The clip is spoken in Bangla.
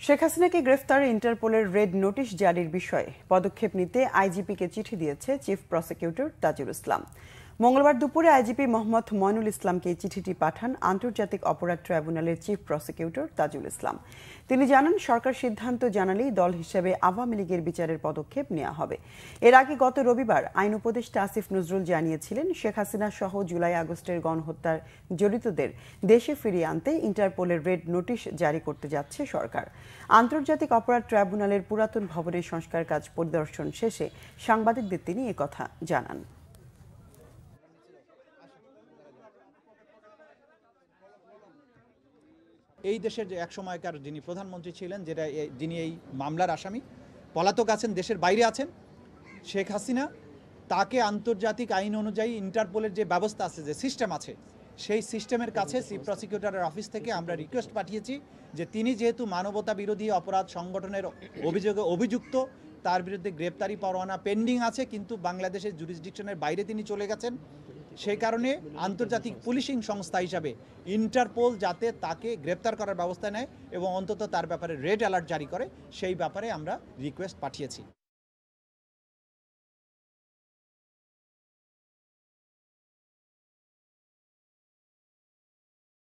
শেখ হাসিনাকে গ্রেফতারে ইন্টারপোলের রেড নোটিশ জারির বিষয়ে পদক্ষেপ নিতে আইজিপিকে চিঠি দিয়েছে চিফ প্রসিকিউটর তাজুল ইসলাম। মঙ্গলবার দুপুরে আইজিপি মোহাম্মদ ময়নুল ইসলামকে এই চিঠিটি পাঠান আন্তর্জাতিক অপরাধ ট্রাইব্যুনালের চিফ প্রসিকিউটর তাজুল ইসলাম। তিনি জানান, সরকার সিদ্ধান্ত জানালেই দল হিসেবে আওয়ামী লীগের বিচারের পদক্ষেপ নেওয়া হবে। এর আগে গত রবিবার আইন উপদেষ্টা আসিফ নজরুল জানিয়েছিলেন, শেখ হাসিনা সহ জুলাই আগস্টের গণহত্যার জড়িতদের দেশে ফিরিয়ে আনতে ইন্টারপোলের রেড নোটিশ জারি করতে যাচ্ছে সরকার। আন্তর্জাতিক অপরাধ ট্রাইব্যুনালের পুরাতন ভবনের সংস্কার কাজ পরিদর্শন শেষে সাংবাদিকদের তিনি একথা জানান। এই দেশের যে এক সময়কার যিনি প্রধানমন্ত্রী ছিলেন, যিনি এই মামলার আসামি, পলাতক আছেন, দেশের বাইরে আছেন, শেখ হাসিনা, তাকে আন্তর্জাতিক আইন অনুযায়ী ইন্টারপোলের যে ব্যবস্থা আছে, যে সিস্টেম আছে, সেই সিস্টেমের কাছে চিফ প্রসিকিউটরের অফিস থেকে আমরা রিকোয়েস্ট পাঠিয়েছি যে তিনি যেহেতু মানবতা বিরোধী অপরাধ সংগঠনের অভিযোগে অভিযুক্ত, তার বিরুদ্ধে গ্রেপ্তারি পরোয়ানা পেন্ডিং আছে, কিন্তু বাংলাদেশের জুরিসডিকশনের বাইরে তিনি চলে গেছেন। সেই কারণে আন্তর্জাতিক পুলিশিং সংস্থা হিসাবে ইন্টারপোল যাতে তাকে গ্রেপ্তার করার ব্যবস্থা নেয় এবং অন্তত তার ব্যাপারে রেড অ্যালার্ট জারি করে, সেই ব্যাপারে আমরা রিকোয়েস্ট পাঠিয়েছি।